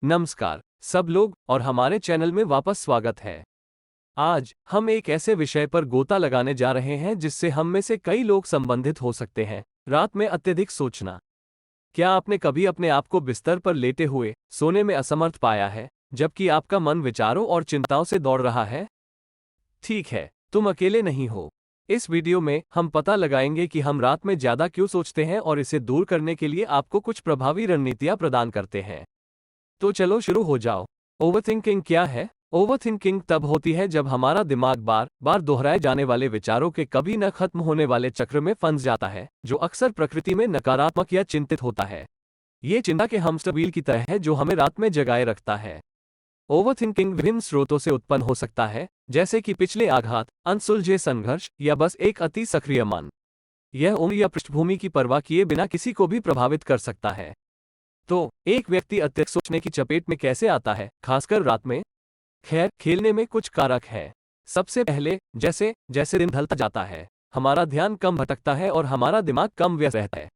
नमस्कार सब लोग और हमारे चैनल में वापस स्वागत है। आज हम एक ऐसे विषय पर गोता लगाने जा रहे हैं जिससे हम में से कई लोग संबंधित हो सकते हैं, रात में अत्यधिक सोचना। क्या आपने कभी अपने आप को बिस्तर पर लेटे हुए सोने में असमर्थ पाया है, जबकि आपका मन विचारों और चिंताओं से दौड़ रहा है? ठीक है, तुम अकेले नहीं हो। इस वीडियो में हम पता लगाएंगे कि हम रात में ज्यादा क्यों सोचते हैं और इसे दूर करने के लिए आपको कुछ प्रभावी रणनीतियां प्रदान करते हैं। तो चलो शुरू हो जाओ। ओवरथिंकिंग क्या है? ओवरथिंकिंग तब होती है जब हमारा दिमाग बार बार दोहराए जाने वाले विचारों के कभी न खत्म होने वाले चक्र में फंस जाता है, जो अक्सर प्रकृति में नकारात्मक या चिंतित होता है। ये चिंता के हैमस्टर व्हील की तरह है जो हमें रात में जगाए रखता है। ओवरथिंकिंग विभिन्न स्रोतों से उत्पन्न हो सकता है, जैसे कि पिछले आघात, अनसुलझे संघर्ष या बस एक अति सक्रिय मन। यह उम्र या पृष्ठभूमि की परवाह किए बिना किसी को भी प्रभावित कर सकता है। तो एक व्यक्ति अत्यधिक सोचने की चपेट में कैसे आता है, खासकर रात में? खैर, खेलने में कुछ कारक है। सबसे पहले, जैसे जैसे दिन ढलता जाता है, हमारा ध्यान कम भटकता है और हमारा दिमाग कम व्यस्त रहता है।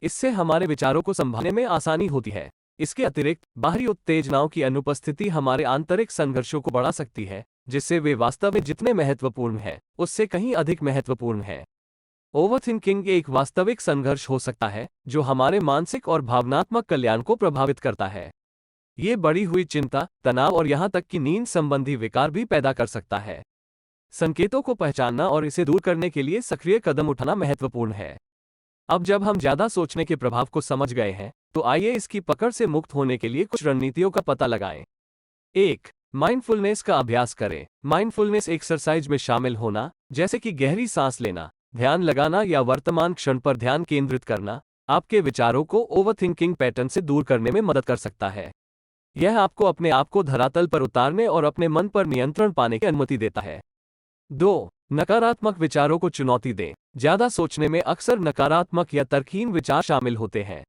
इससे हमारे विचारों को संभालने में आसानी होती है। इसके अतिरिक्त बाहरी उत्तेजनाओं की अनुपस्थिति हमारे आंतरिक संघर्षों को बढ़ा सकती है, जिससे वे वास्तव में जितने महत्वपूर्ण हैं, उससे कहीं अधिक महत्वपूर्ण है। ओवरथिंकिंग एक वास्तविक संघर्ष हो सकता है जो हमारे मानसिक और भावनात्मक कल्याण को प्रभावित करता है। ये बढ़ी हुई चिंता, तनाव और यहाँ तक कि नींद संबंधी विकार भी पैदा कर सकता है। संकेतों को पहचानना और इसे दूर करने के लिए सक्रिय कदम उठाना महत्वपूर्ण है। अब जब हम ज्यादा सोचने के प्रभाव को समझ गए हैं, तो आइए इसकी पकड़ से मुक्त होने के लिए कुछ रणनीतियों का पता लगाएं। 1. माइंडफुलनेस का अभ्यास करें। माइंडफुलनेस एक्सरसाइज में शामिल होना, जैसे कि गहरी सांस लेना, ध्यान लगाना या वर्तमान क्षण पर ध्यान केंद्रित करना, आपके विचारों को ओवरथिंकिंग पैटर्न से दूर करने में मदद कर सकता है। यह आपको अपने आप को धरातल पर उतारने और अपने मन पर नियंत्रण पाने की अनुमति देता है। 2. नकारात्मक विचारों को चुनौती दें। ज्यादा सोचने में अक्सर नकारात्मक या तर्कहीन विचार शामिल होते हैं।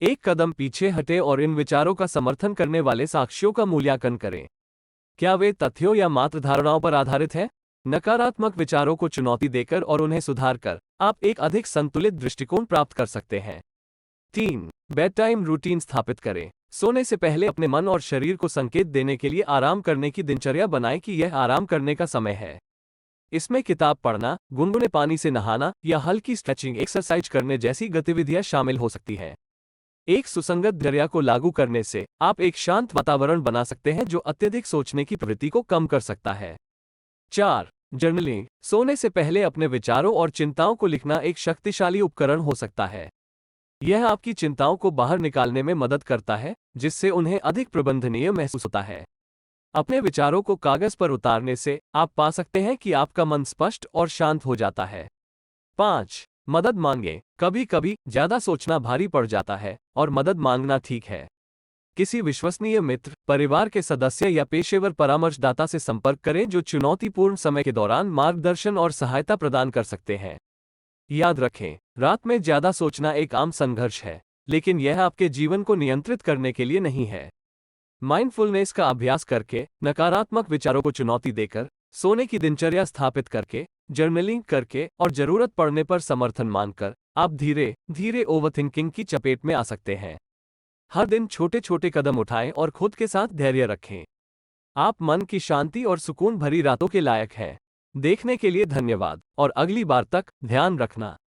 एक कदम पीछे हटें और इन विचारों का समर्थन करने वाले साक्ष्यों का मूल्यांकन करें। क्या वे तथ्यों या मात्र धारणाओं पर आधारित हैं? नकारात्मक विचारों को चुनौती देकर और उन्हें सुधार कर आप एक अधिक संतुलित दृष्टिकोण प्राप्त कर सकते हैं। 3. बेड टाइम रूटीन स्थापित करें। सोने से पहले अपने मन और शरीर को संकेत देने के लिए आराम करने की दिनचर्या बनाएं कि यह आराम करने का समय है। इसमें किताब पढ़ना, गुनगुने पानी से नहाना या हल्की स्ट्रेचिंग एक्सरसाइज करने जैसी गतिविधियां शामिल हो सकती हैं। एक सुसंगत दिनचर्या को लागू करने से आप एक शांत वातावरण बना सकते हैं जो अत्यधिक सोचने की प्रवृत्ति को कम कर सकता है। 4. जर्नलिंग। सोने से पहले अपने विचारों और चिंताओं को लिखना एक शक्तिशाली उपकरण हो सकता है। यह आपकी चिंताओं को बाहर निकालने में मदद करता है, जिससे उन्हें अधिक प्रबंधनीय महसूस होता है। अपने विचारों को कागज पर उतारने से आप पा सकते हैं कि आपका मन स्पष्ट और शांत हो जाता है। 5. मदद मांगें। कभी कभी ज्यादा सोचना भारी पड़ जाता है और मदद मांगना ठीक है। किसी विश्वसनीय मित्र, परिवार के सदस्य या पेशेवर परामर्शदाता से संपर्क करें जो चुनौतीपूर्ण समय के दौरान मार्गदर्शन और सहायता प्रदान कर सकते हैं। याद रखें, रात में ज्यादा सोचना एक आम संघर्ष है, लेकिन यह आपके जीवन को नियंत्रित करने के लिए नहीं है। माइंडफुलनेस का अभ्यास करके, नकारात्मक विचारों को चुनौती देकर, सोने की दिनचर्या स्थापित करके, जर्नलिंग करके और जरूरत पड़ने पर समर्थन मांगकर आप धीरे धीरे ओवरथिंकिंग की चपेट में आ सकते हैं। हर दिन छोटे छोटे कदम उठाएं और खुद के साथ धैर्य रखें। आप मन की शांति और सुकून भरी रातों के लायक हैं। देखने के लिए धन्यवाद और अगली बार तक ध्यान रखना।